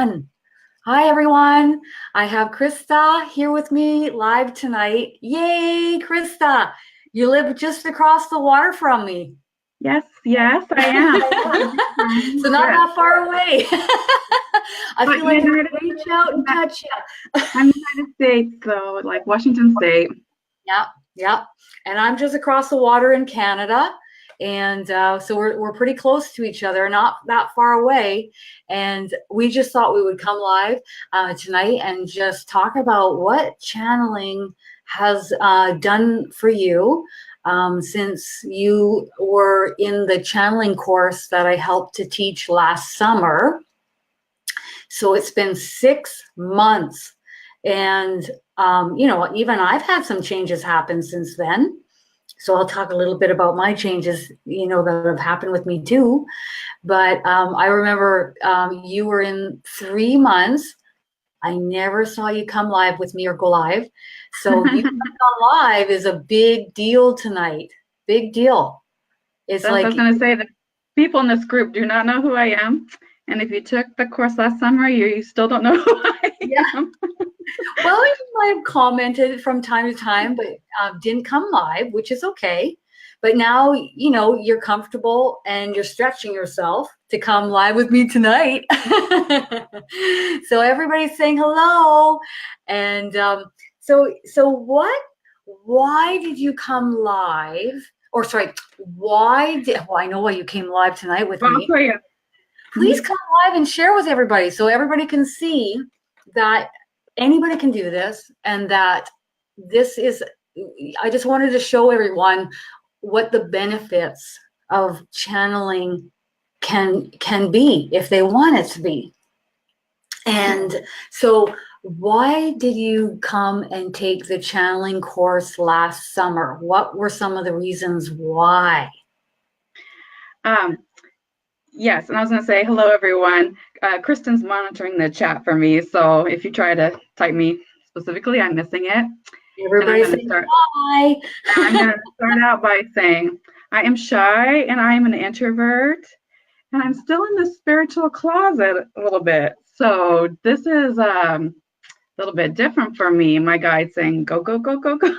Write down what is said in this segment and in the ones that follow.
Hi, everyone. I have Krista here with me live tonight. Yay, Krista. You live just across the water from me. Yes, I am. So not that far away. I But feel like I United, can reach out and touch you. I'm United States, so like Washington State. Yeah, yeah. And I'm just across the water in Canada. And so we're pretty close to each other, not that far away. And we just thought we would come live tonight and just talk about what channeling has done for you since you were in the channeling course that I helped to teach last summer. So it's been 6 months. And, even I've had some changes happen since then. So I'll talk a little bit about my changes, that have happened with me too. But I remember you were in 3 months. I never saw you come live with me or go live. So you coming on live is a big deal tonight. Big deal. It's I was going to say that people in this group do not know who I am. And if you took the course last summer, you still don't know who I am. Well, you might have commented from time to time, but didn't come live, which is okay. But now, you're comfortable and you're stretching yourself to come live with me tonight. So everybody's saying hello. And why did you come live? Or sorry, I know why you came live tonight with me. For you. Please come live and share with everybody so everybody can see that anybody can do this, and that I just wanted to show everyone what the benefits of channeling can be if they want it to be. And so why did you come and take the channeling course last summer? What were some of the reasons why? Yes, and I was going to say hello, everyone. Kristin's monitoring the chat for me, so if you try to type me specifically, I'm missing it. Everybody say hi. I'm going to start out by saying I am shy and I am an introvert, and I'm still in the spiritual closet a little bit. So this is a little bit different for me. My guide's saying, go, go, go, go, go.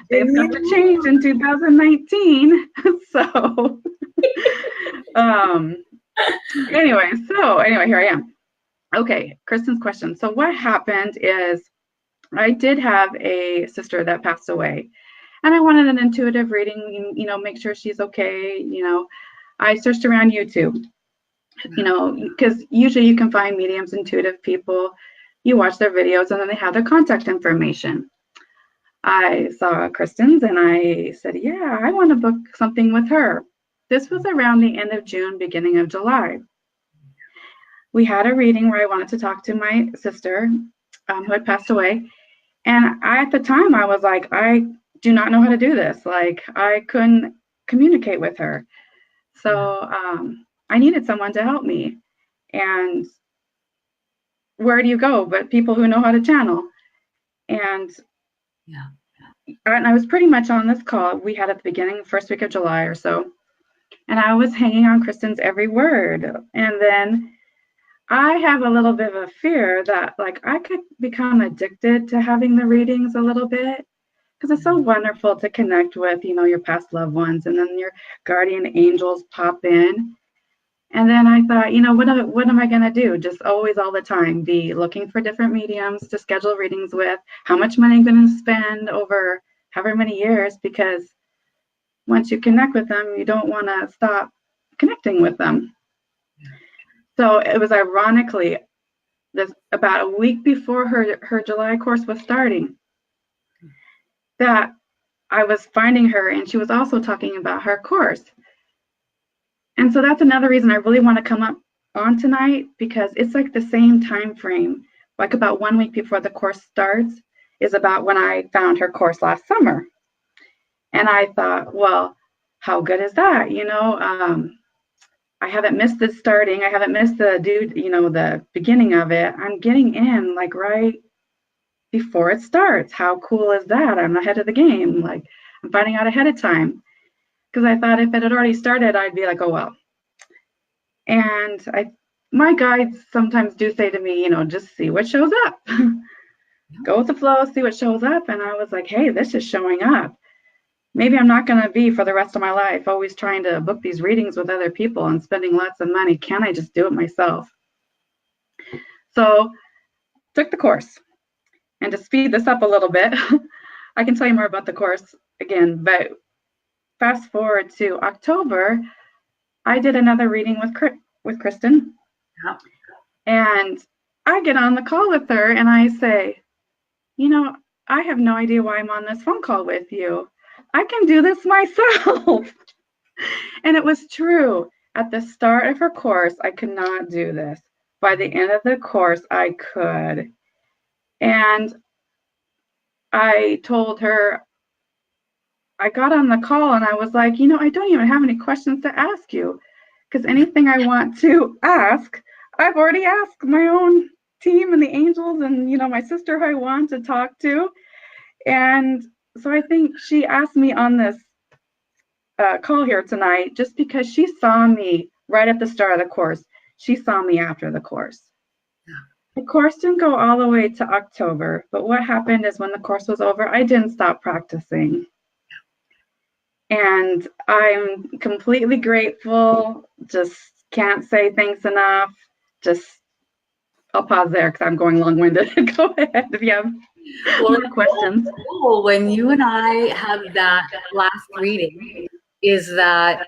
It's going to change in 2019. So anyway, here I am. Okay, Kristin's question. So what happened is I did have a sister that passed away, and I wanted an intuitive reading, make sure she's okay. I searched around YouTube, because usually you can find mediums, intuitive people. You watch their videos and then they have their contact information. I saw Kristin's and I said, yeah, I want to book something with her. This was around the end of June, beginning of July. We had a reading where I wanted to talk to my sister who had passed away. And at the time, I was like, I do not know how to do this. Like, I couldn't communicate with her. So I needed someone to help me. And where do you go but people who know how to channel? And I was pretty much on this call we had at the beginning, first week of July or so. And I was hanging on Kristin's every word. And then I have a little bit of a fear that like I could become addicted to having the readings a little bit, because it's so wonderful to connect with, your past loved ones, and then your guardian angels pop in. And then I thought, what am I going to do? Just always, all the time, be looking for different mediums to schedule readings with, how much money I'm going to spend over however many years, because once you connect with them, you don't want to stop connecting with them. So it was ironically about a week before her July course was starting that I was finding her, and she was also talking about her course. And so that's another reason I really want to come up on tonight, because it's like the same time frame, like about 1 week before the course starts is about when I found her course last summer. And I thought, well, how good is that? I haven't missed the starting. I haven't missed the beginning of it. I'm getting in like right before it starts. How cool is that? I'm ahead of the game. Like, I'm finding out ahead of time. Because I thought if it had already started, I'd be like, oh, well. And my guides sometimes do say to me, just see what shows up. Go with the flow, see what shows up. And I was like, hey, this is showing up. Maybe I'm not going to be for the rest of my life always trying to book these readings with other people and spending lots of money. Can I just do it myself? So took the course. And to speed this up a little bit, I can tell you more about the course again, but fast forward to October, I did another reading with Kristin. Yeah. And I get on the call with her and I say, I have no idea why I'm on this phone call with you. I can do this myself. And it was true. At the start of her course, I could not do this. By the end of the course, I could. And I told her, I got on the call and I was like, I don't even have any questions to ask you, because anything I want to ask, I've already asked my own team and the angels and, my sister who I want to talk to. And so I think she asked me on this call here tonight just because she saw me right at the start of the course. She saw me after the course. The course didn't go all the way to October, but what happened is when the course was over, I didn't stop practicing. And I'm completely grateful. Just can't say thanks enough. I'll pause there because I'm going long-winded. Go ahead if you have more questions. Cool. When you and I had that last reading, is that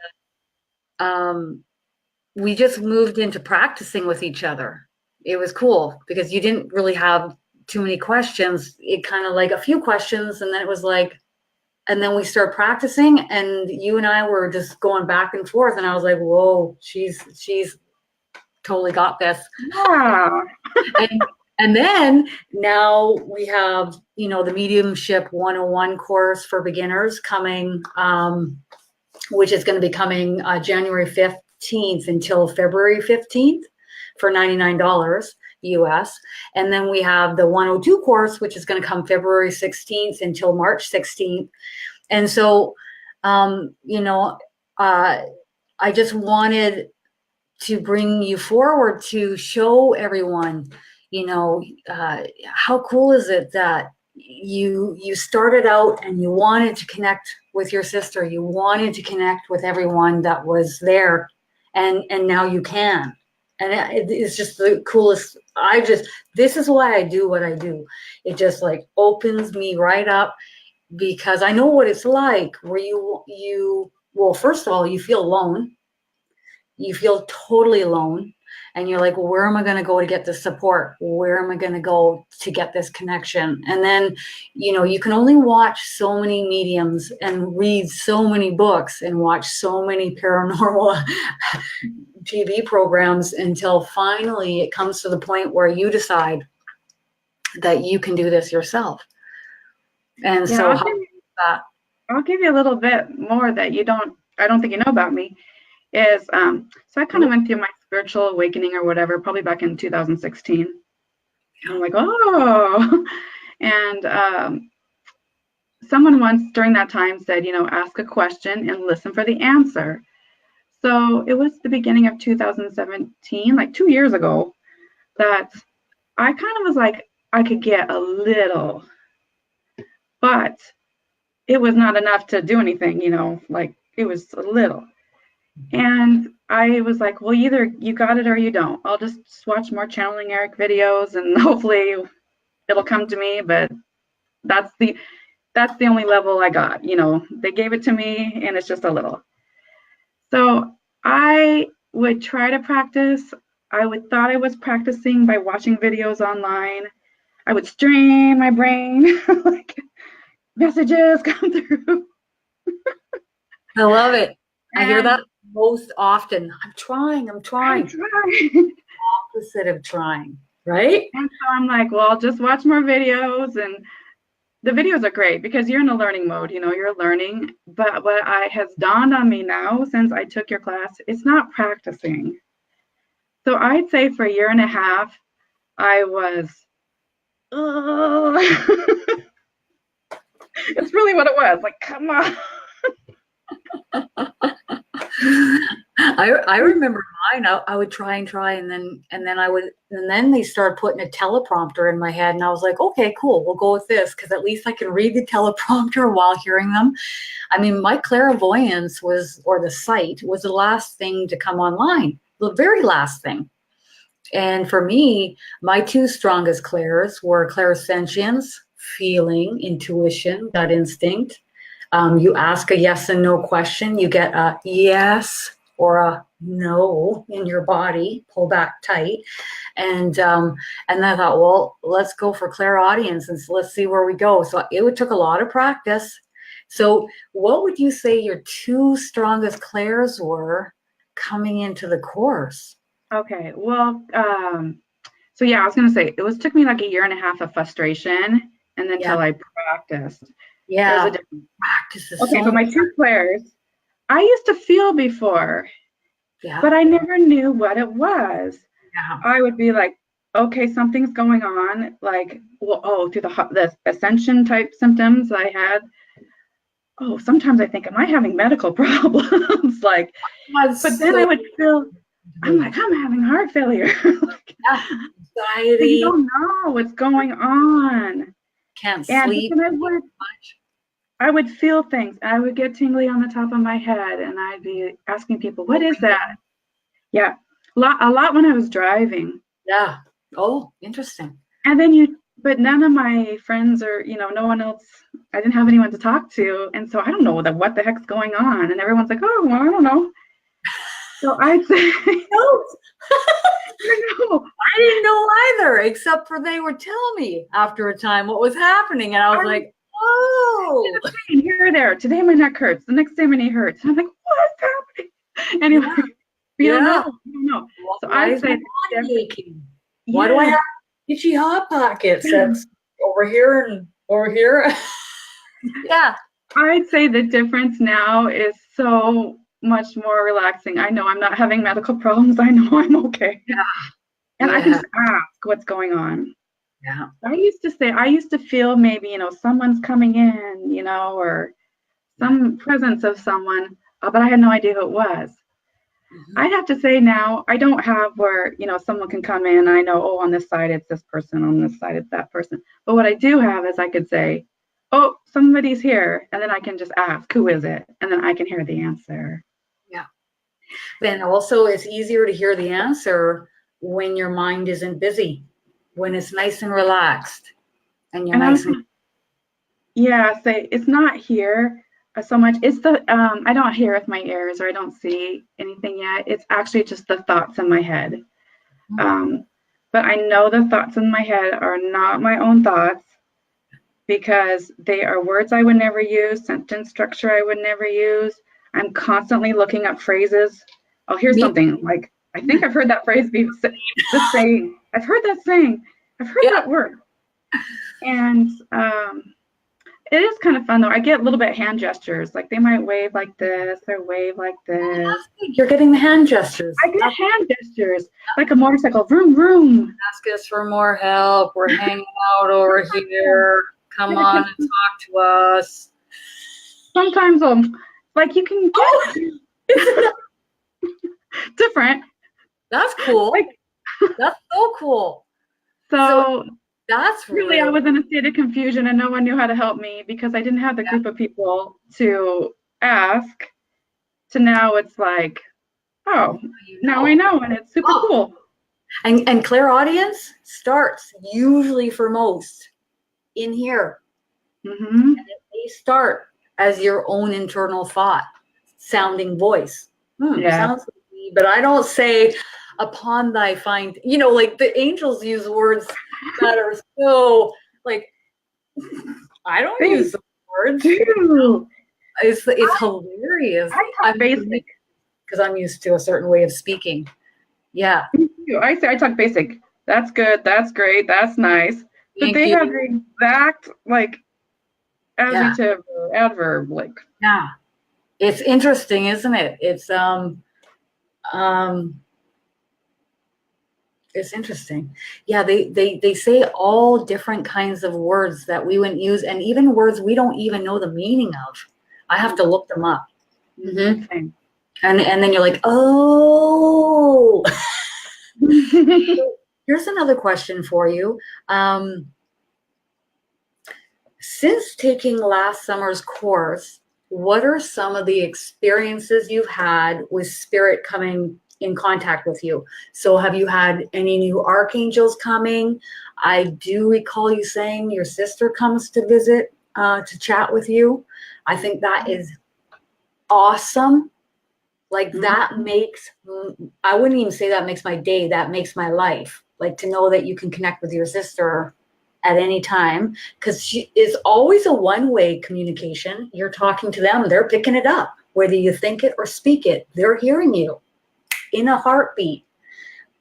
we just moved into practicing with each other. It was cool because you didn't really have too many questions. It kind of like a few questions, and then it was like, and then we started practicing, and you and I were just going back and forth, and I was like, whoa, she's totally got this. Yeah. And then now we have, the Mediumship 101 course for beginners coming, which is going to be coming January 15th until February 15th for $99 US. And then we have the 102 course, which is going to come February 16th until March 16th. And so, I just wanted to bring you forward to show everyone, how cool is it that you started out and you wanted to connect with your sister, you wanted to connect with everyone that was there, and now you can. And it's just the coolest. This is why I do what I do. It just like opens me right up, because I know what it's like where well, first of all, you feel alone. You feel totally alone, and you're like, well, where am I going to go to get this support? Where am I going to go to get this connection? And then, you can only watch so many mediums and read so many books and watch so many paranormal TV programs until finally it comes to the point where you decide that you can do this yourself. And yeah, so I'll give you a little bit more that I don't think you know about me. Is so I kind of went through my spiritual awakening or whatever, probably back in 2016. I'm like, oh, and someone once during that time said, ask a question and listen for the answer. So it was the beginning of 2017, like 2 years ago, that I kind of was like, I could get a little, but it was not enough to do anything, like it was a little. And I was like, well, either you got it or you don't. I'll just watch more Channeling Eric videos and hopefully it'll come to me. But that's the only level I got. They gave it to me and it's just a little. So I would try to practice. I thought I was practicing by watching videos online. I would strain my brain, like messages come through. I love it. I hear that most often. I'm trying. Opposite of trying, right? And so I'm like, well, I'll just watch more videos. And the videos are great because you're in a learning mode, you're learning. But what has dawned on me now since I took your class, it's not practicing. So I'd say for a year and a half, I was, it's really what it was. Like, come on. I remember mine. I would try and try, and then they started putting a teleprompter in my head, and I was like, okay, cool, we'll go with this because at least I can read the teleprompter while hearing them. I mean, my clairvoyance or the sight was the last thing to come online, the very last thing. And for me, my two strongest clairs were clairsentience, feeling, intuition, gut instinct. You ask a yes and no question, you get a yes or a no in your body, pull back tight. And I thought, well, let's go for clairaudience and so let's see where we go. So it took a lot of practice. So what would you say your two strongest clairs were coming into the course? Okay, well, so yeah, I was gonna say took me like a year and a half of frustration, and then Yeah. till I practiced. Yeah. There's a difference. Practice is Okay, so but my two clairs, I used to feel before, yeah. but I never knew what it was. Yeah. I would be like, okay, something's going on, like, well, oh, through the ascension type symptoms I had. Oh, sometimes I think, am I having medical problems? Like, but then I would feel, I'm like, I'm having heart failure. Like, anxiety. you don't know what's going on. Can't sleep. And I would feel things. I would get tingly on the top of my head, and I'd be asking people, what is that? Yeah, a lot when I was driving. Yeah. Oh, interesting. And then but none of my friends or, no one else, I didn't have anyone to talk to. And so I don't know what the heck's going on. And everyone's like, oh, well, I don't know. So I'd say, no. I didn't know either, except for they would tell me after a time what was happening. And I was like, oh. Here or there. Today my neck hurts. The next day my knee hurts. And I'm like, what's happening? Anyway, you don't know. You don't know. So I'd say, why do I have itchy hot pockets? That's over here and over here. Yeah. I'd say the difference now is so much more relaxing. I know I'm not having medical problems. I know I'm okay. Yeah. And I can just ask what's going on. Yeah. I used to feel maybe, someone's coming in, or some presence of someone, but I had no idea who it was. Mm-hmm. I'd have to say now, I don't have where, someone can come in. I know, oh, on this side, it's this person. On this side, it's that person. But what I do have is I could say, oh, somebody's here. And then I can just ask, who is it? And then I can hear the answer. Yeah. Then also it's easier to hear the answer when your mind isn't busy, when it's nice and relaxed and you're nice and yeah, say it's not here so much. It's the I don't hear with my ears or I don't see anything yet. It's actually just the thoughts in my head. Mm-hmm. But I know the thoughts in my head are not my own thoughts because they are words I would never use, sentence structure I would never use. I'm constantly looking up phrases. I'll hear something like, I think I've heard that phrase be this saying. I've heard that saying. I've heard that word. And it is kind of fun though. I get a little bit hand gestures. Like they might wave like this or wave like this. You're getting the hand gestures. I get hand gestures. Like a motorcycle. Vroom, vroom. Ask us for more help. We're hanging out over here. Come on and talk to us. Sometimes like you can get different. That's cool. That's so cool. So that's really, I was in a state of confusion and no one knew how to help me because I didn't have the group of people to ask. To now it's like, oh, now I know, and it's super cool. And clairaudience starts usually for most in here. Mm-hmm. And they start as your own internal thought, sounding voice. Sounds like me, but I don't say upon thy find, like the angels use words that are so like, I don't use the words. It's hilarious. I talk basic because I'm used to a certain way of speaking. Yeah. I talk basic. That's good. That's great. That's nice. But they have the exact like adjective or adverb like. Yeah. It's interesting, isn't it? It's it's interesting. Yeah, they say all different kinds of words that we wouldn't use, and even words we don't even know the meaning of. I have to look them up. Mm-hmm. And then you're like, oh. Here's another question for you. Since taking last summer's course, what are some of the experiences you've had with spirit coming in contact with you? So have you had any new archangels coming? I do recall you saying your sister comes to visit, to chat with you. I think that is awesome. Like that makes, I wouldn't even say that makes my day, that makes my life. Like to know that you can connect with your sister at any time, because it's always a one-way communication. You're talking to them, they're picking it up, whether you think it or speak it, they're hearing you in a heartbeat.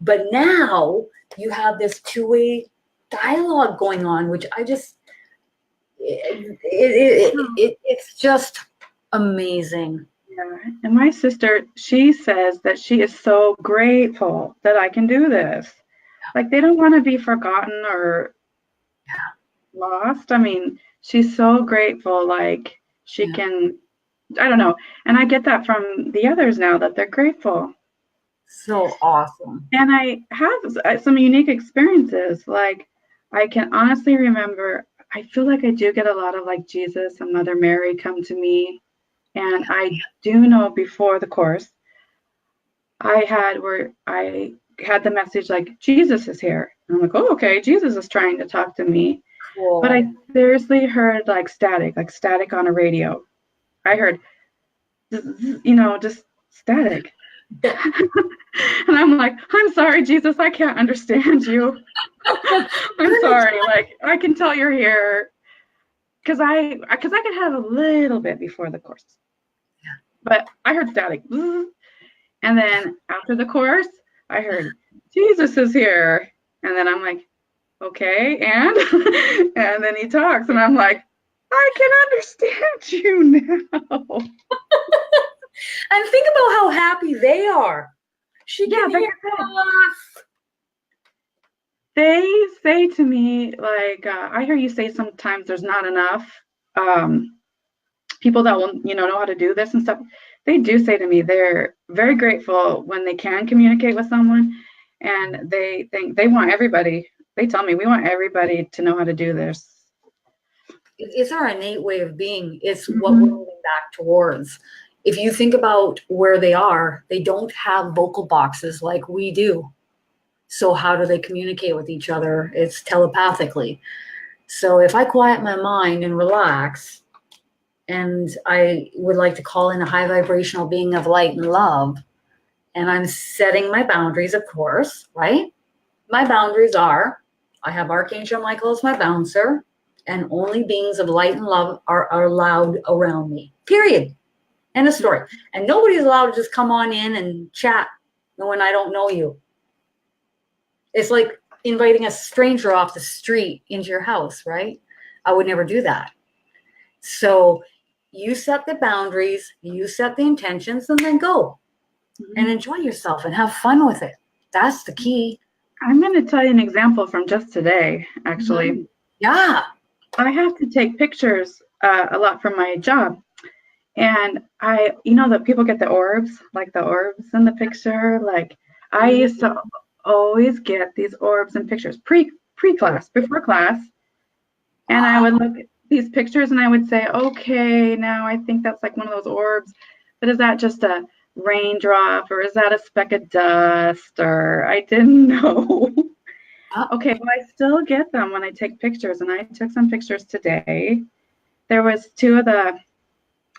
But now you have this two-way dialogue going on, which I just, it's just amazing. Yeah. And my sister, she says that she is so grateful that I can do this. Like they don't want to be forgotten or lost. I mean, she's so grateful, like she can, I don't know. And I get that from the others now, that they're grateful. So awesome. And I have some unique experiences. Like I can honestly remember, I feel like I do get a lot of like Jesus and Mother Mary come to me. And I do know before the course, I had the message like, Jesus is here. And I'm like, oh, okay, Jesus is trying to talk to me. Cool. But I seriously heard like static on a radio. I heard, just static. And I'm like, I'm sorry, Jesus, I can't understand you. I'm sorry. Like, I can tell you're here. Because I could have a little bit before the course. Yeah. But I heard static. And then after the course, I heard, Jesus is here. And then I'm like, okay, and and then he talks, and I'm like, I can understand you now. And think about how happy they are. She can hear us. They say to me, like, I hear you say sometimes there's not enough people that will, know how to do this and stuff. They do say to me they're very grateful when they can communicate with someone, and they think they want everybody. They tell me we want everybody to know how to do this. It's our innate way of being. It's what we're moving back towards. If you think about where they are, they don't have vocal boxes like we do. So how do they communicate with each other? It's telepathically. So if I quiet my mind and relax, and I would like to call in a high vibrational being of light and love, and I'm setting my boundaries, of course, right? My boundaries are, I have Archangel Michael as my bouncer, and only beings of light and love are allowed around me, period. End of story. And nobody's allowed to just come on in and chat when I don't know you. It's like inviting a stranger off the street into your house, right? I would never do that. So you set the boundaries, you set the intentions, and then go and enjoy yourself and have fun with it. That's the key. I'm going to tell you an example from just today, actually. Yeah. I have to take pictures a lot from my job. And that people get the orbs, like the orbs in the picture. Like I used to always get these orbs and pictures pre-class, before class. And I would look at these pictures and I would say, okay, now I think that's like one of those orbs. But is that just a raindrop, or is that a speck of dust? Or I didn't know. Okay, well, I still get them when I take pictures. And I took some pictures today. There was 2 of the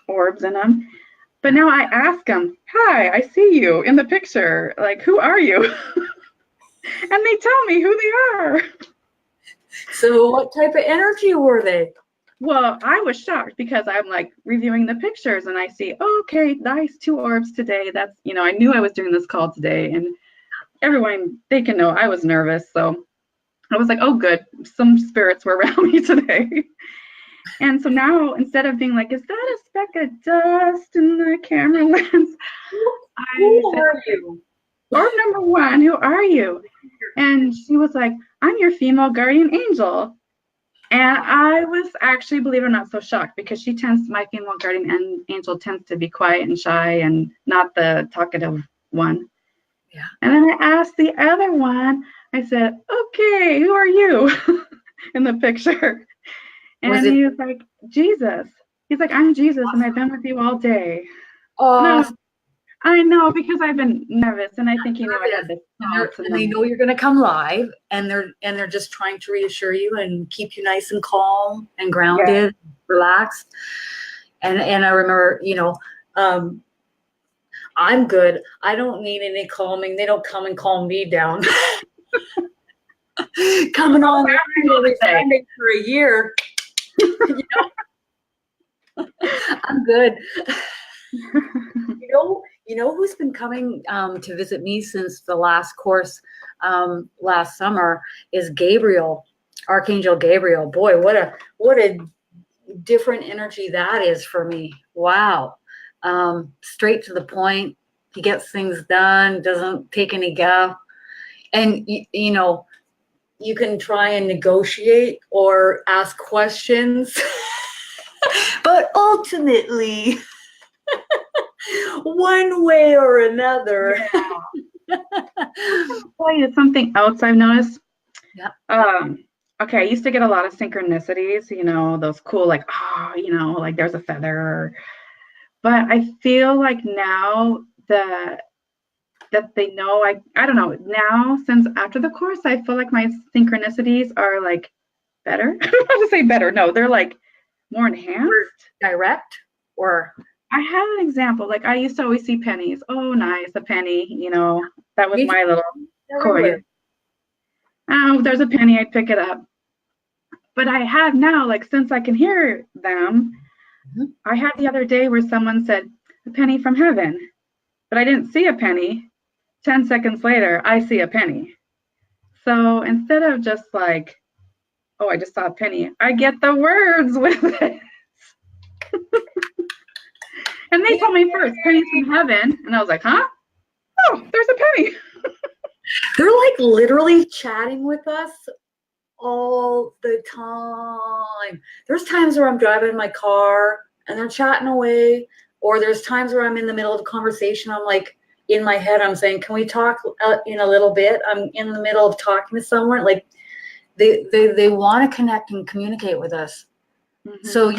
orbs in them. But now I ask them, hi, I see you in the picture. Like, who are you? And they tell me who they are. So what type of energy were they? Well, I was shocked because I'm like reviewing the pictures and I see, okay, nice 2 orbs today. That's, I knew I was doing this call today, and everyone, they can know I was nervous. So I was like, oh, good. Some spirits were around me today. And so now, instead of being like, is that a speck of dust in the camera lens? Who are you? Orb number 1, who are you? And she was like, I'm your female guardian angel. And I was actually, believe it or not, so shocked because my female guardian angel tends to be quiet and shy and not the talkative one. Yeah. And then I asked the other one, I said, okay, who are you in the picture? Was And it? he was like, Jesus. He's like, I'm Jesus and I've been with you all day. And Oh, I know because I've been nervous and I think he knew I had this thoughts. and they know you're going to come live, and they're just trying to reassure you and keep you nice and calm and grounded, relaxed. And I remember, I'm good. I don't need any calming. They don't come and calm me down. Coming on every Sunday for a year, I'm good. You know who's been coming to visit me since the last course last summer is Gabriel, Archangel Gabriel. Boy, what a different energy that is for me. Wow. Straight to the point. He gets things done, doesn't take any guff. And you can try and negotiate or ask questions, but ultimately one way or another. Yeah. I'll tell you something else I've noticed. Yeah. Okay, I used to get a lot of synchronicities, those cool, like, like there's a feather. But I feel like now that they know, I don't know, now since after the course, I feel like my synchronicities are like better. I don't want to say better. No, they're like more enhanced. Direct or? I have an example. Like I used to always see pennies. Oh, nice, a penny. That was my little coin. Oh, there's a penny. I'd pick it up. But I have now, like since I can hear them, I had the other day where someone said a penny from heaven, but I didn't see a penny. 10 seconds later, I see a penny. So instead of just like, oh, I just saw a penny, I get the words with it. And they told me first, pennies from heaven. And I was like, huh? Oh, there's a penny. They're like literally chatting with us all the time. There's times where I'm driving my car and they're chatting away, or there's times where I'm in the middle of a conversation. I'm like, in my head, I'm saying, can we talk in a little bit? I'm in the middle of talking to someone. Like they want to connect and communicate with us. Mm-hmm. So,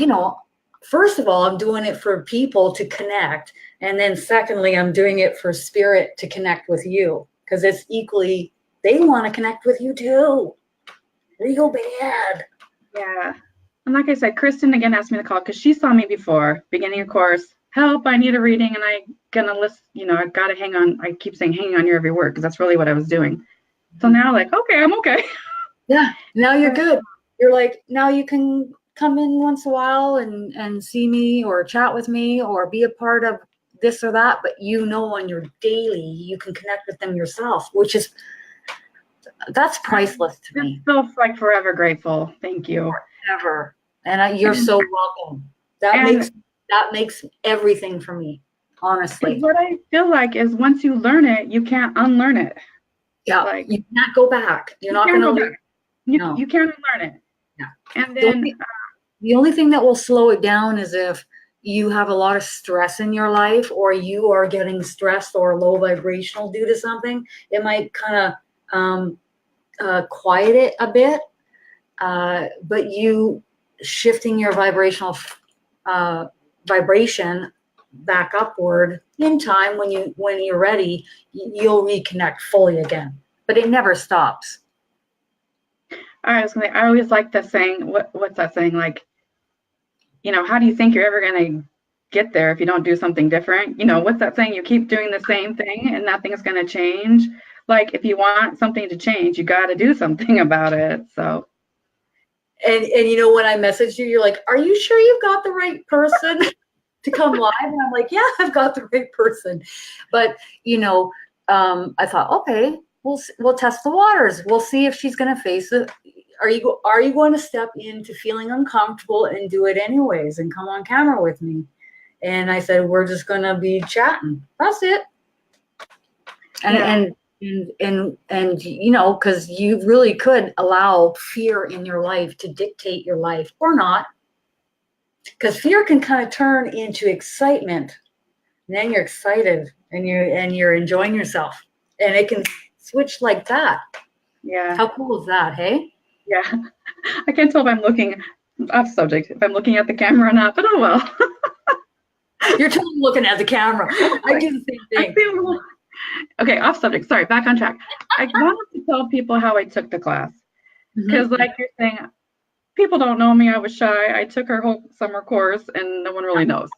first of all, I'm doing it for people to connect. And then secondly, I'm doing it for spirit to connect with you, because it's equally, they want to connect with you too. Real bad. Yeah. And like I said, Kristin again asked me to call because she saw me before, beginning of course. Help, I need a reading, and I gonna list, I've got to hang on. I keep saying hang on your every word because that's really what I was doing. So now, like, okay, I'm okay. Yeah, now you're good. You're like, now you can come in once in a while and see me or chat with me or be a part of this or that, but on your daily, you can connect with them yourself, that's priceless to me. I'm still like forever grateful. Thank you. Forever. And you're so welcome. That makes everything for me, honestly. What I feel like is once you learn it, you can't unlearn it. Yeah, like, you can't go back. You're not going to learn. You can't unlearn it. Yeah. And then the only thing that will slow it down is if you have a lot of stress in your life, or you are getting stressed or low vibrational due to something. It might kind of quiet it a bit, but you shifting your vibration back upward in time, when you're ready, you'll reconnect fully again. But it never stops. I always like the saying. What's that saying? Like, how do you think you're ever going to get there if you don't do something different? What's that saying? You keep doing the same thing and nothing's going to change. Like, if you want something to change, you got to do something about it. So. And when I messaged you, you're like, are you sure you've got the right person to come live? And I'm like, yeah, I've got the right person. But, I thought, okay, we'll test the waters. We'll see if she's going to face it. Are you going to step into feeling uncomfortable and do it anyways and come on camera with me? And I said, we're just going to be chatting. That's it. And And you know, because you really could allow fear in your life to dictate your life or not, because fear can kind of turn into excitement, and then you're excited and you're enjoying yourself, and it can switch like that. Yeah. How cool is that, hey? Yeah. I can't tell if I'm looking off subject, if I'm looking at the camera or not, but oh well. You're totally looking at the camera. I do the same thing. Okay, off subject. Sorry, back on track. I wanted to tell people how I took the class. Because like you're saying, people don't know me. I was shy. I took our whole summer course and no one really knows.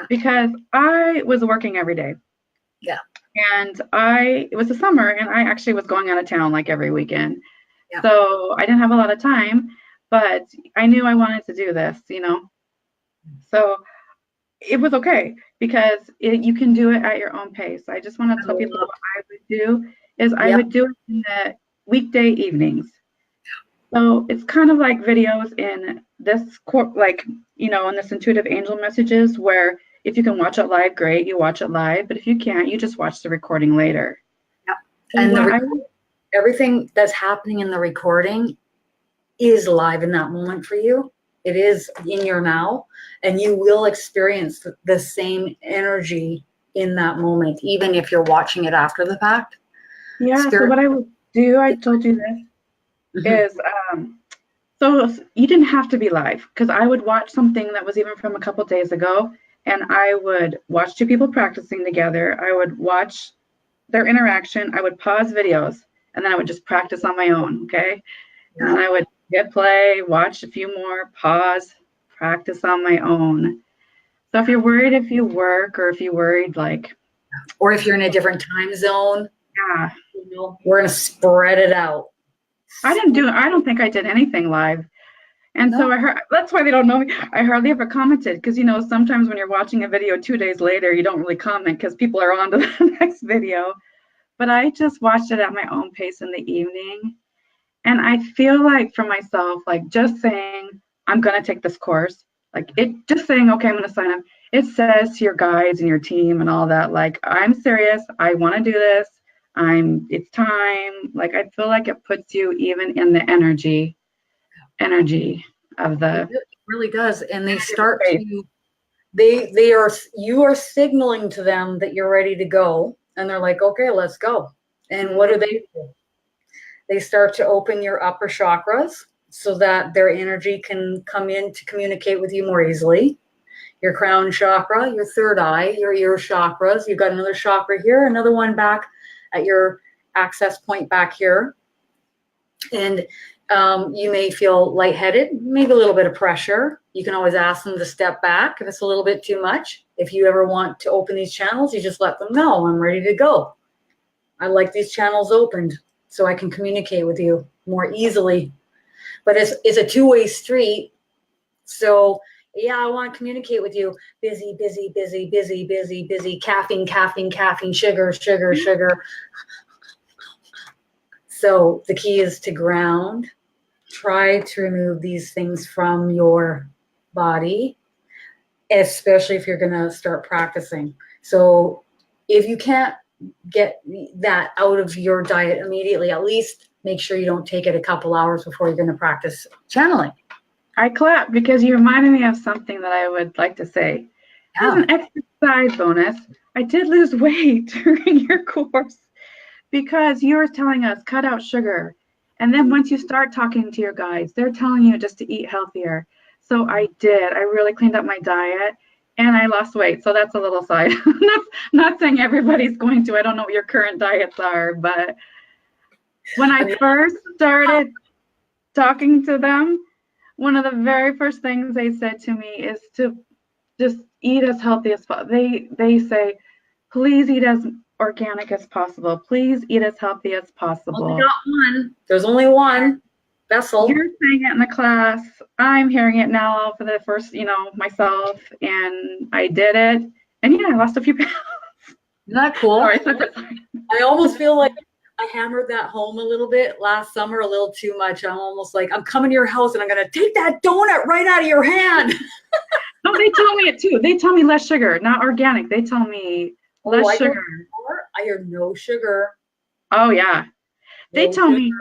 Because I was working every day. Yeah. And it was the summer and I actually was going out of town like every weekend. Yeah. So I didn't have a lot of time, but I knew I wanted to do this, you know. So it was okay because you can do it at your own pace. I just want to tell people what I would do is I would do it in the weekday evenings. So it's kind of like videos in this, like, you know, in this intuitive angel messages where if you can watch it live, great, you watch it live. But if you can't, you just watch the recording later. Yeah. And everything that's happening in the recording is live in that moment for you. It is in your now, and you will experience the same energy in that moment, even if you're watching it after the fact. Yeah, so what I would do, I told you this, is so you didn't have to be live, because I would watch something that was even from a couple days ago, and I would watch two people practicing together. I would watch their interaction. I would pause videos, and then I would just practice on my own, okay? And then I would hit play, watch a few more, pause, practice on my own. So if you're worried if you work, or if you're worried like, or if you're in a different time zone, yeah, you know, we're gonna spread it out. I don't think I did anything live. And so I heard, that's why they don't know me. I hardly ever commented because, you know, sometimes when you're watching a video 2 days later, you don't really comment because people are on to the next video. But I just watched it at my own pace in the evening. And I feel like for myself, like just saying, I'm going to take this course, like just saying, okay, I'm going to sign up. It says to your guides and your team and all that, like, I'm serious. I want to do this. It's time. Like, I feel like it puts you even in the energy of the. It really does. And they start to, you are signaling to them that you're ready to go. And they're like, okay, let's go. And what do? They start to open your upper chakras so that their energy can come in to communicate with you more easily. Your crown chakra, your third eye, your ear chakras. You've got another chakra here, another one back at your access point back here. And you may feel lightheaded, maybe a little bit of pressure. You can always ask them to step back if it's a little bit too much. If you ever want to open these channels, you just let them know, I'm ready to go. I like these channels opened so I can communicate with you more easily. But it's a two-way street. So yeah, I want to communicate with you. Busy, busy, busy, busy, busy, busy. Caffeine, caffeine, caffeine, sugar, sugar, sugar. So the key is to ground. Try to remove these things from your body, especially if you're going to start practicing. So if you can't get that out of your diet immediately, at least make sure you don't take it a couple hours before you're going to practice channeling. I clap because you reminded me of something that I would like to say. As an exercise bonus, I did lose weight during your course because you were telling us cut out sugar. And then once you start talking to your guides, they're telling you just to eat healthier. So I did. I really cleaned up my diet and I lost weight. So that's a little side. Not saying everybody's going to. I don't know what your current diets are, but when I first started talking to them, one of the very first things they said to me is to just eat as healthy as possible. They say, please eat as organic as possible. Please eat as healthy as possible. Only got one. There's only one vessel. You're saying it in the class. I'm hearing it now for the first, myself, and I did it. And yeah, I lost a few pounds. Isn't that cool? Sorry. I almost feel like I hammered that home a little bit last summer, a little too much. I'm almost like, I'm coming to your house and I'm going to take that donut right out of your hand. No, they tell me it too. They tell me less sugar, not organic. They tell me less sugar. I hear no sugar. Oh yeah. They No tell sugar. me,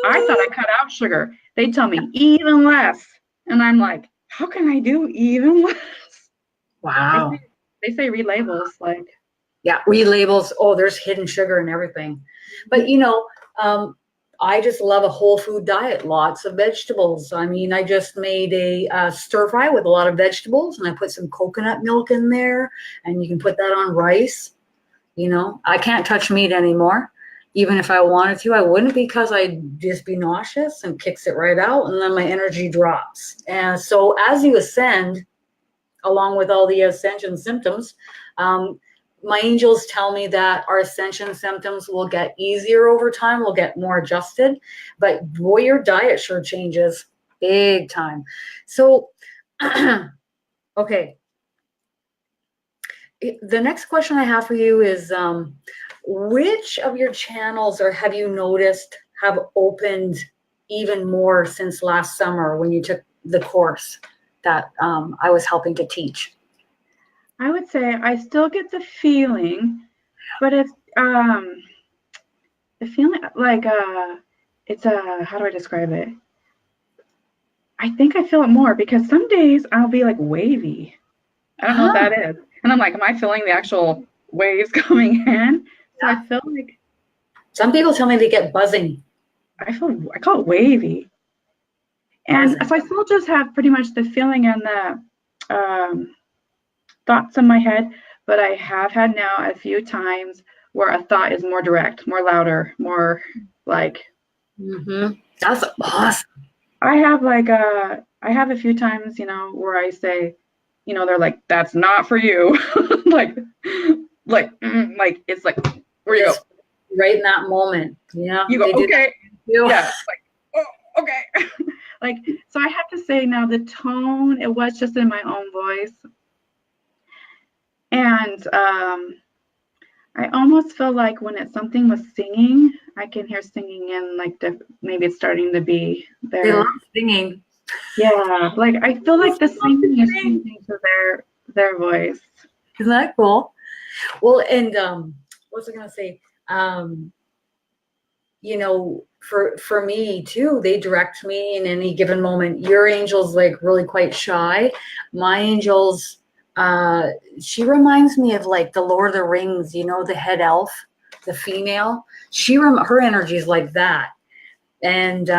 I thought I cut out sugar. They tell me even less. And I'm like, how can I do even less? They Wow. say they say read labels like Yeah, relabels. Oh, there's hidden sugar and everything. But I just love a whole food diet, lots of vegetables. I mean, I just made a stir fry with a lot of vegetables, and I put some coconut milk in there, and you can put that on rice. I can't touch meat anymore. Even if I wanted to, I wouldn't, because I'd just be nauseous and kicks it right out, and then my energy drops. And so as you ascend, along with all the ascension symptoms, um, my angels tell me that our ascension symptoms will get easier over time, will get more adjusted, but boy, your diet sure changes big time. So, okay, the next question I have for you is, which of your channels, or have you noticed, have opened even more since last summer when you took the course that I was helping to teach? I would say I still get the feeling, but it's the feeling like it's how do I describe it? I think I feel it more because some days I'll be like wavy. I don't know what Huh. that is. And I'm like, am I feeling the actual waves coming in? So I Yeah. feel like Some people tell me they get buzzing. I call it wavy. And Buzzing. so I still just have pretty much the feeling and the thoughts in my head, but I have had now a few times where a thought is more direct, more louder, more like That's awesome. I have a few times, where I say, they're like, that's not for you. like like it's like where you go. Just right in that moment. Yeah, You go, they do that okay. to you. Yeah. Like, oh, okay. like so I have to say now the tone, it was just in my own voice. And I almost feel like when it's something with singing, I can hear singing in like maybe it's starting to be They love there. singing. Yeah, like I feel They like the love to singing is sing. changing to their voice. Isn't that cool? Well, and what was I gonna say? Um, for me too, they direct me in any given moment. Your angel's like really quite shy. My angel's uh she reminds me of like the Lord of the Rings, the head elf, the female. Her energy is like that. And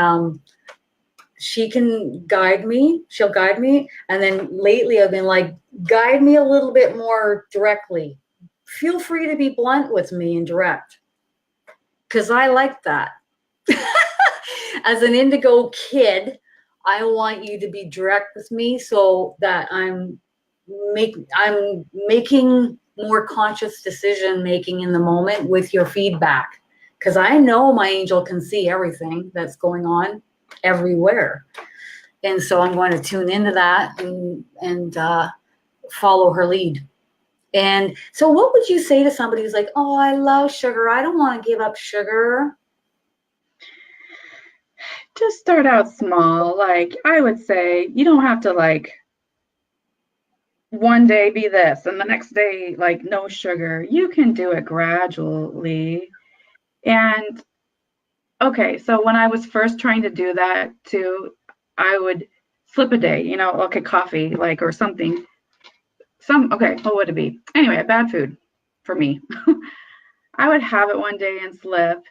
she can guide me. She'll guide me. And then lately I've been like, guide me a little bit more directly. Feel free to be blunt with me and direct, because I like that. As an indigo kid, I want you to be direct with me so that I'm making more conscious decision making in the moment with your feedback, because I know my angel can see everything that's going on everywhere. And so I'm going to tune into that and follow her lead. And so what would you say to somebody who's like, oh, I love sugar, I don't want to give up sugar? Just start out small. Like I would say, you don't have to like one day be this and the next day like no sugar. You can do it gradually. And okay, so when I was first trying to do that too, I would slip a day, okay, coffee, like or something. Okay, what would it be? Anyway, bad food for me. I would have it one day and slip,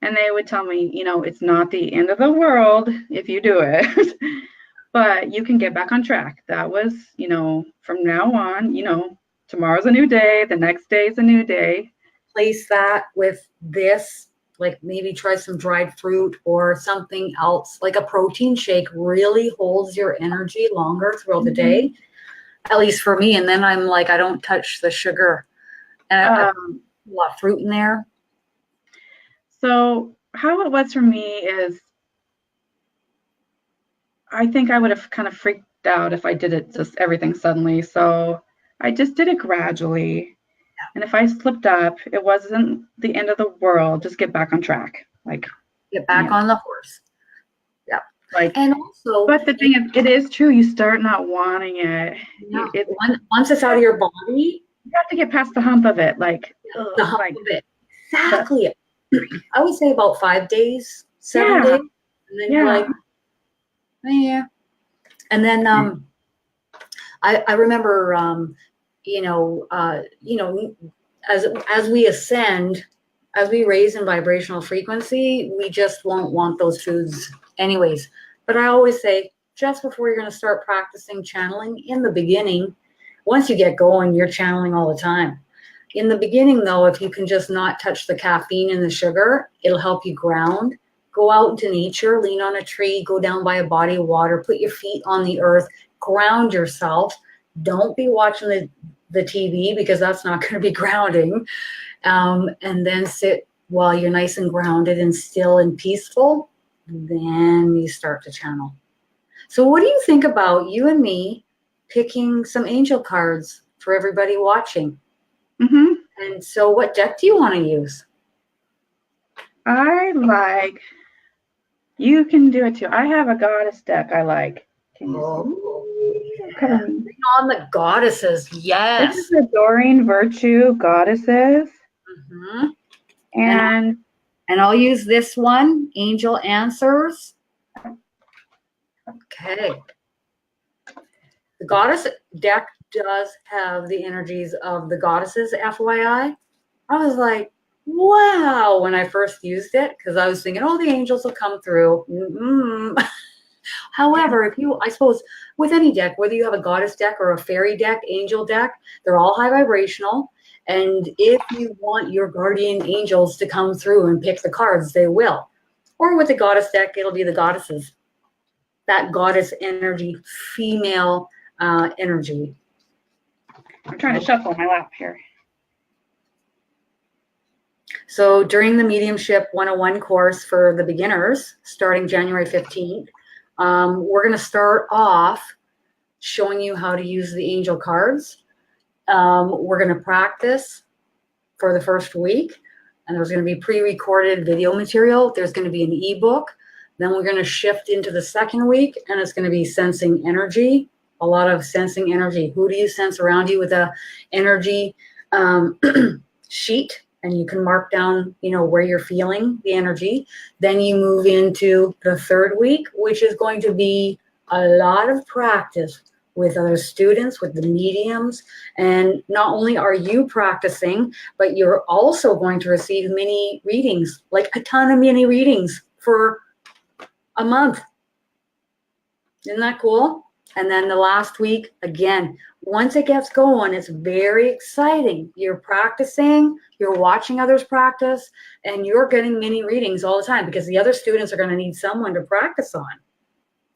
and they would tell me, it's not the end of the world if you do it, but you can get back on track. That was, from now on, tomorrow's a new day, the next day is a new day. Place that with this, like maybe try some dried fruit or something else, like a protein shake really holds your energy longer throughout the day, at least for me. And then I'm like, I don't touch the sugar, and I put a lot of fruit in there. So how it was for me is I think I would have kind of freaked out if I did it just everything suddenly. So I just did it gradually. And if I slipped up, it wasn't the end of the world. Just get back on track. Like, Get back on the horse. Yeah. like, And also, but the thing is, it is true. You start not wanting it. yeah, It once it's out of your body, you have to get past the hump of it. the hump Like of it. Exactly. I would say about 5 days, 7 Yeah. days. And then you're Yeah. like, yeah. And then I remember, as we ascend, as we raise in vibrational frequency, we just won't want those foods anyways. But I always say, just before you're going to start practicing channeling, in the beginning, once you get going, you're channeling all the time. In the beginning, though, if you can just not touch the caffeine and the sugar, it'll help you ground. Go out into nature, lean on a tree, go down by a body of water, put your feet on the earth, ground yourself. Don't be watching the TV, because that's not going to be grounding. And then sit while you're nice and grounded and still and peaceful. Then you start to channel. So what do you think about you and me picking some angel cards for everybody watching? Mm-hmm. And so what deck do you want to use? I like, you can do it too. I have a goddess deck I like. Can you see? Yeah. Bring on the goddesses. Yes. This is Adoring Virtue Goddesses. Mm-hmm. And I'll use this one, Angel Answers. Okay. The goddess deck does have the energies of the goddesses, FYI. I was like, wow, when I first used it, because I was thinking, oh, the angels will come through. Mm-hmm. However, I suppose with any deck, whether you have a goddess deck or a fairy deck, angel deck, they're all high vibrational. And if you want your guardian angels to come through and pick the cards, they will. Or with the goddess deck, it'll be the goddesses. That goddess energy, female energy. I'm trying to shuffle my lap here. So during the Mediumship 101 course for the beginners, starting January 15th, we're going to start off showing you how to use the angel cards. We're going to practice for the first week, and there's going to be pre-recorded video material. There's going to be an ebook. Then we're going to shift into the second week, and it's going to be sensing energy, a lot of sensing energy. Who do you sense around you with a energy sheet? And you can mark down, where you're feeling the energy. Then you move into the third week, which is going to be a lot of practice with other students, with the mediums. And not only are you practicing, but you're also going to receive mini readings, like a ton of mini readings for a month. Isn't that cool? And then the last week, again, once it gets going, it's very exciting. You're practicing, you're watching others practice, and you're getting mini readings all the time, because the other students are going to need someone to practice on.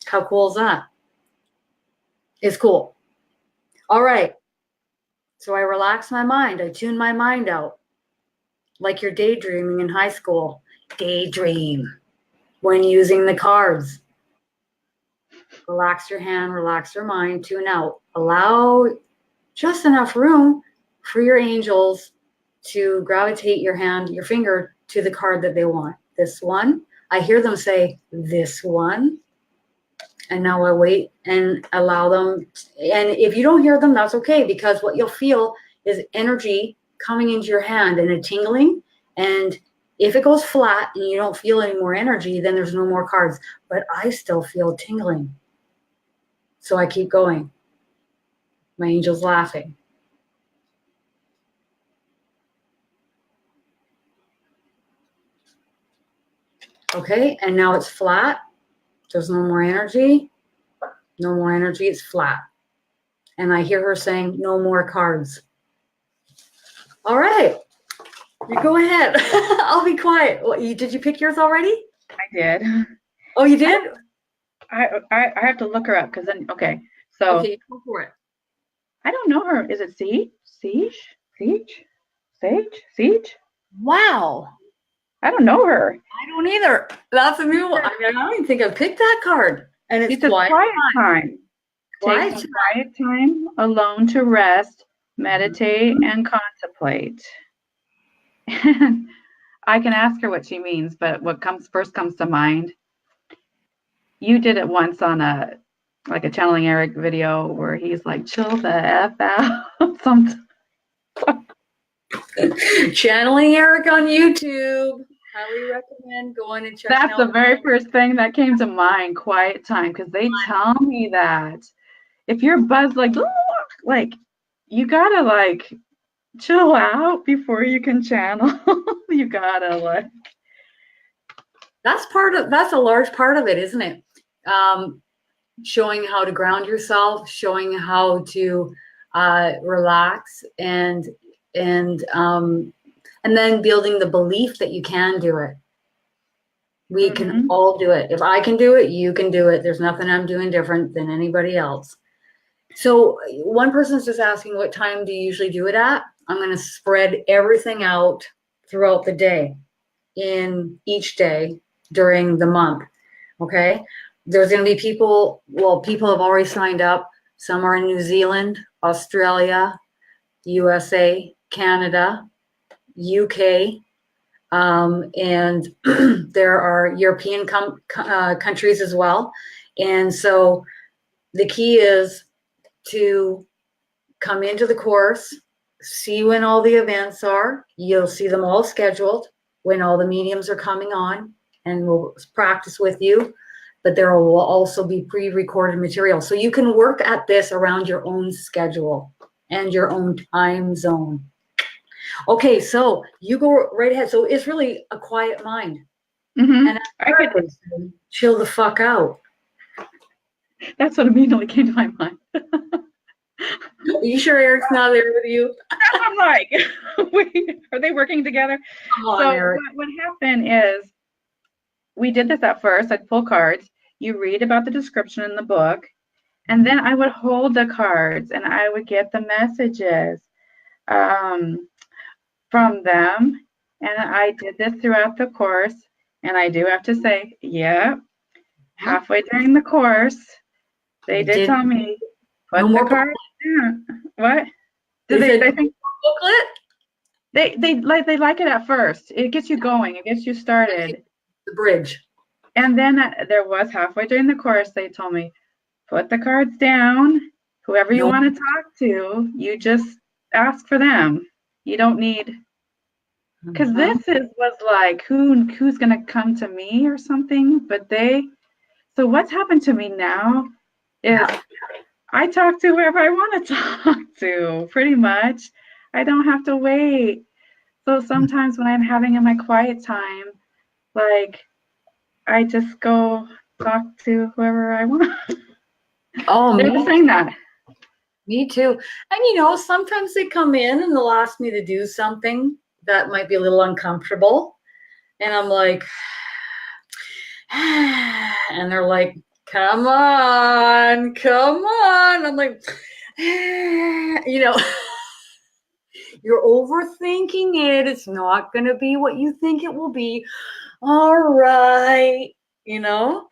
How cool is that? It's cool. All right. So I relax my mind. I tune my mind out. Like you're daydreaming in high school. Daydream when using the cards. Relax your hand, relax your mind, tune out. Allow just enough room for your angels to gravitate your hand, your finger to the card that they want. This one. I hear them say, this one. And now I wait and allow them. And if you don't hear them, that's okay, because what you'll feel is energy coming into your hand and a tingling. And if it goes flat and you don't feel any more energy, then there's no more cards. But I still feel tingling. So I keep going. My angel's laughing. Okay, and now it's flat. There's no more energy. No more energy, it's flat. And I hear her saying, no more cards. All right, you go ahead. I'll be quiet. Did you pick yours already? I did. Oh, you did? I have to look her up, because then, okay. So okay, go for it. I don't know her. Is it Siege? Wow. I don't know her. I don't either. That's a new one. I don't even think I picked that card. And it's quiet time. Quiet Take some quiet time alone to rest, meditate, and contemplate. I can ask her what she means, but what first comes to mind. You did it once on a Channeling Eric video where he's like, chill the F out. Something. Channeling Eric on YouTube. highly recommend going and checking That's out. the very first thing that came to mind, quiet time, because they tell me that if you're buzzed like you gotta like chill out before you can channel. You gotta like. That's a large part of it, isn't it? Showing how to ground yourself, showing how to relax, and then building the belief that you can do it. We can all do it. If I can do it, you can do it. There's nothing I'm doing different than anybody else. So one person's just asking, what time do you usually do it at? I'm going to spread everything out throughout the day, in each day during the month. Okay. There's going to be people have already signed up. Some are in New Zealand, Australia, USA, Canada, UK, and there are European countries as well. And so the key is to come into the course, see when all the events are. You'll see them all scheduled when all the mediums are coming on, and we'll practice with you. But there will also be pre-recorded material. So you can work at this around your own schedule and your own time zone. Okay, so you go right ahead. So it's really a quiet mind. And I could chill the fuck out. That's what immediately came to my mind. Are you sure Eric's not there with you? I'm like, wait, are they working together? Come on, Eric. What happened is we did this at first. I'd pull cards. You read about the description in the book, and then I would hold the cards and I would get the messages from them. And I did this throughout the course. And I do have to say, yeah, halfway during the course, they did tell me, put the cards down. What? Did they think booklet? They like it at first. It gets you going. It gets you started. The bridge. And then there was halfway during the course, they told me, put the cards down. Whoever you want to talk to, you just ask for them. You don't need, because this was like, who's going to come to me or something? But so what's happened to me now is I talk to whoever I want to talk to, pretty much. I don't have to wait. So sometimes when I'm having in my quiet time, like, I just go talk to whoever I want. Oh, they're saying that. Me too. And sometimes they come in and they'll ask me to do something that might be a little uncomfortable. And I'm like, and they're like, come on. I'm like, you're overthinking it. It's not going to be what you think it will be. All right. And I'm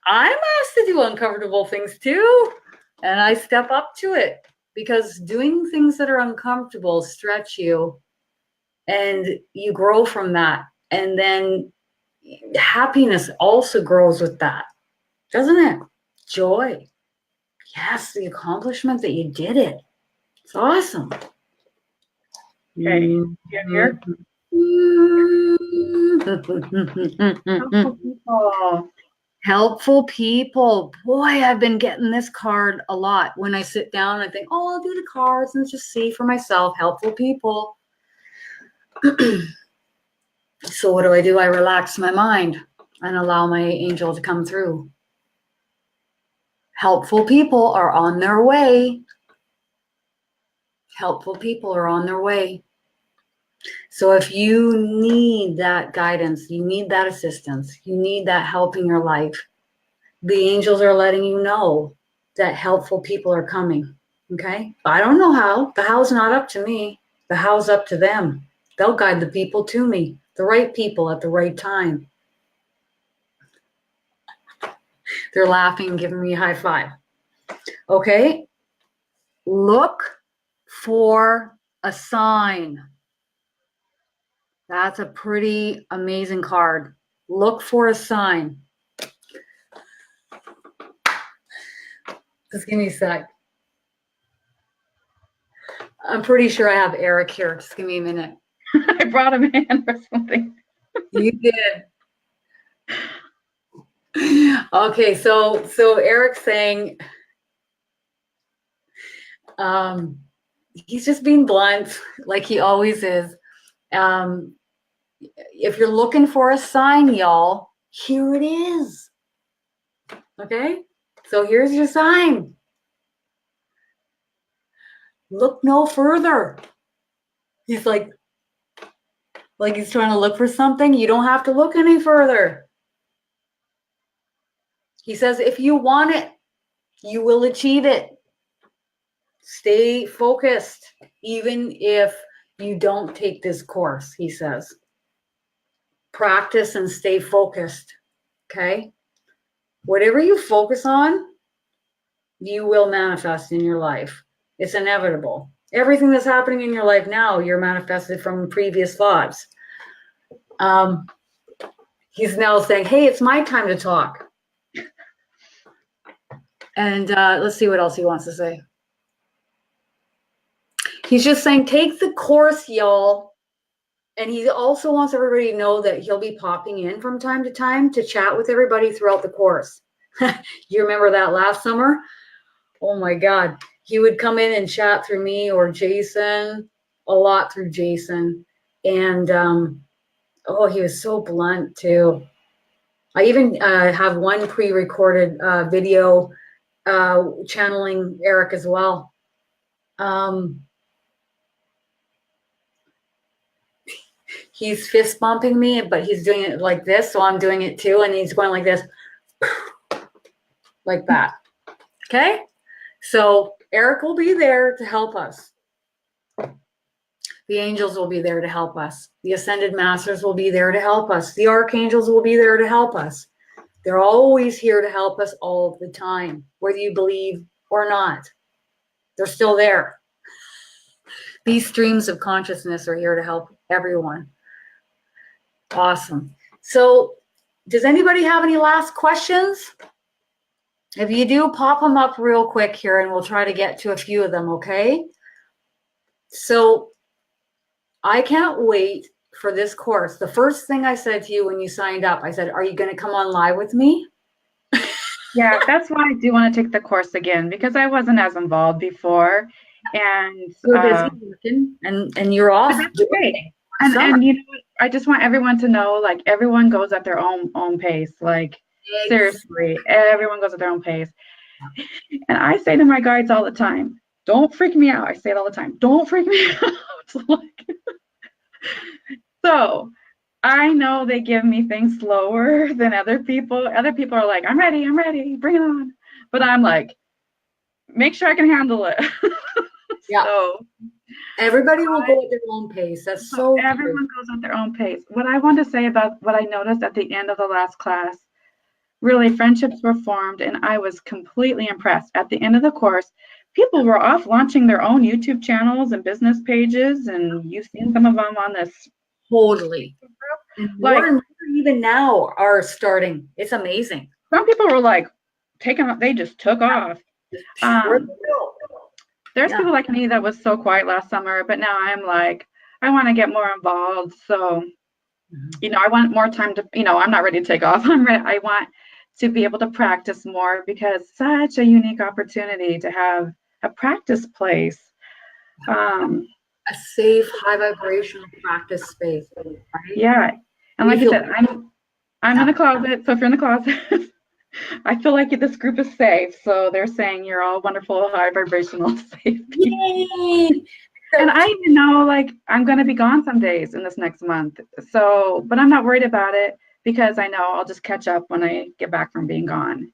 asked to do uncomfortable things too. And I step up to it, because doing things that are uncomfortable stretch you and you grow from that. And then happiness also grows with that, doesn't it? Joy. Yes, the accomplishment that you did it. It's awesome. Okay. Here. Helpful people. Boy, I've been getting this card a lot. When I sit down, I think, I'll do the cards and just see for myself. Helpful people. So what do? I relax my mind and allow my angel to come through. Helpful people are on their way. Helpful people are on their way. So if you need that guidance, you need that assistance, you need that help in your life, the angels are letting you know that helpful people are coming. Okay? I don't know how. The how's not up to me. The how's up to them. They'll guide the people to me, the right people at the right time. They're laughing and giving me a high five. Okay? Look for a sign. That's a pretty amazing card. Look for a sign. Just give me a sec. I'm pretty sure I have Eric here. Just give me a minute. I brought him in or something. You did. Okay, so Eric's saying, he's just being blunt, like he always is. If you're looking for a sign, y'all, here it is. Okay, so here's your sign. Look no further. He's like he's trying to look for something. You don't have to look any further. He says, if you want it, you will achieve it. Stay focused, even if you don't take this course, he says. Practice and stay focused, okay? Whatever you focus on, you will manifest in your life. It's inevitable. Everything that's happening in your life now, you're manifested from previous thoughts. He's now saying, hey, it's my time to talk. And let's see what else he wants to say. He's just saying, take the course, y'all. And he also wants everybody to know that he'll be popping in from time to time to chat with everybody throughout the course. You remember that last summer? Oh my God. He would come in and chat through me or Jason, a lot through Jason. And he was so blunt too. I even have one pre-recorded video channeling Eric as well. He's fist bumping me, but he's doing it like this, so I'm doing it too, and he's going like this, like that. Okay? So Eric will be there to help us. The angels will be there to help us. The ascended masters will be there to help us. The archangels will be there to help us. They're always here to help us all the time, whether you believe or not. They're still there. These streams of consciousness are here to help everyone. Awesome. So does anybody have any last questions? If you do, pop them up real quick here and we'll try to get to a few of them, okay? So I can't wait for this course. The first thing I said to you when you signed up, I said, are you going to come on live with me? Yeah, that's why I do want to take the course again, because I wasn't as involved before. And you're busy working and you're off. That's great. And you know, I just want everyone to know, like, everyone goes at their own pace. Like, seriously, everyone goes at their own pace. And I say to my guides all the time, don't freak me out. I say it all the time. Don't freak me out. So I know they give me things slower than other people. Other people are like, I'm ready, bring it on. But I'm like, make sure I can handle it. Yeah. So everybody will go at their own pace. That's so everyone goes at their own pace. What I want to say about what I noticed at the end of the last class, really friendships were formed, and I was completely impressed. At the end of the course, people were off launching their own YouTube channels and business pages, and you've seen some of them on this. Totally. Like, more even now are starting. It's amazing. Some people were like taking off, they just took off. There's people like me that was so quiet last summer, but now I'm like, I want to get more involved. So, you know, I want more time to, you know, I'm not ready to take off. I want to be able to practice more, because such a unique opportunity to have a practice place. A safe, high vibrational practice space, right? Yeah. And like you said, I'm in the closet. So if you're in the closet, I feel like this group is safe. So they're saying you're all wonderful, high vibrational, safe people. Yay! And I even know, like, I'm going to be gone some days in this next month. So, but I'm not worried about it, because I know I'll just catch up when I get back from being gone.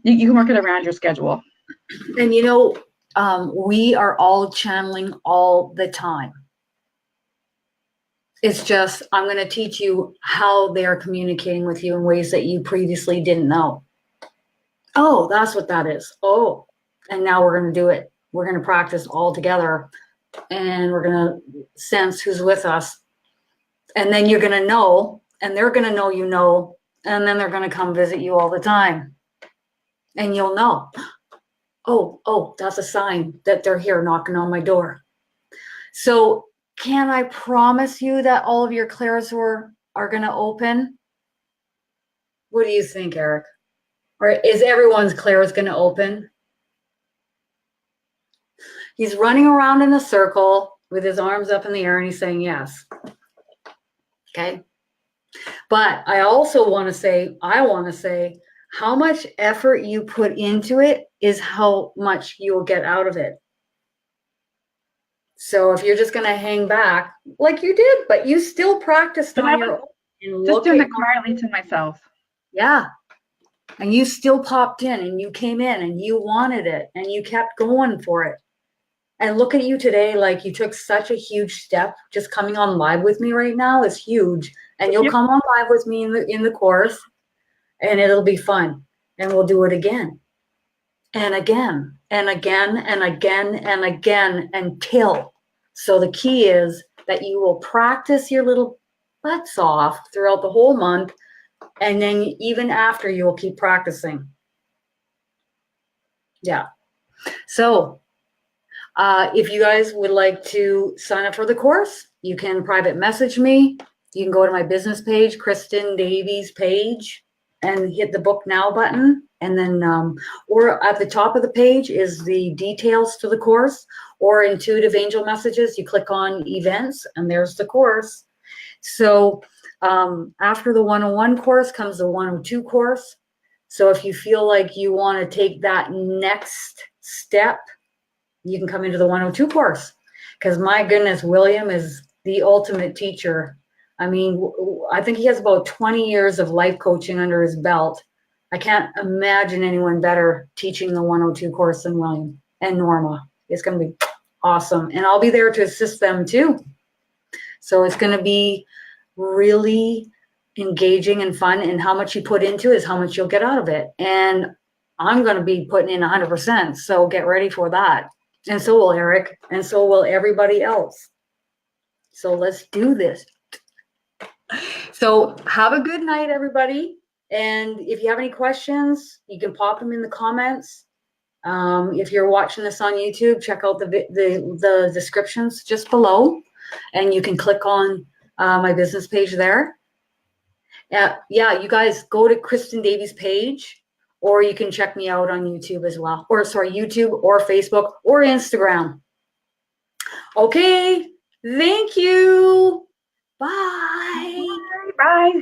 You can work it around your schedule. And you know, we are all channeling all the time. It's just, I'm going to teach you how they're communicating with you in ways that you previously didn't know. Oh, that's what that is. Oh, and now we're going to do it. We're going to practice all together, and we're going to sense who's with us. And then you're going to know, and they're going to know, you know, and then they're going to come visit you all the time. And you'll know, oh, that's a sign that they're here knocking on my door. So can I promise you that all of your clairs are going to open? What do you think, Eric? Or is everyone's clairs going to open? He's running around in a circle with his arms up in the air and he's saying yes. Okay. But I also want to say, how much effort you put into it is how much you will get out of it. So if you're just going to hang back like you did, but you still practiced on your own. And just doing it quietly to myself. Yeah. And you still popped in and you came in and you wanted it and you kept going for it. And look at you today, like you took such a huge step. Just coming on live with me right now is huge. And you'll come on live with me in the course and it'll be fun. And we'll do it again and again and again and again and again until. So the key is that you will practice your little butts off throughout the whole month. And then even after, you will keep practicing. Yeah. So if you guys would like to sign up for the course, you can private message me. You can go to my business page, Kristin Davies page, and hit the book now button. And then, or at the top of the page is the details to the course, or intuitive angel messages. You click on events and there's the course. So after the 101 course comes the 102 course. So if you feel like you want to take that next step, you can come into the 102 course, because my goodness, William is the ultimate teacher. I mean, I think he has about 20 years of life coaching under his belt. I can't imagine anyone better teaching the 102 course than William and Norma. It's going to be awesome. And I'll be there to assist them too. So it's going to be really engaging and fun, and how much you put into it is how much you'll get out of it. And I'm going to be putting in 100%. So get ready for that. And so will Eric, and so will everybody else. So let's do this. So have a good night, everybody. And if you have any questions, you can pop them in the comments. If you're watching this on YouTube, check out the descriptions just below, and you can click on my business page there. Yeah, you guys go to Kristin Davies page, or you can check me out on YouTube as well. Or sorry, YouTube or Facebook or Instagram. Okay, thank you. Bye. Bye.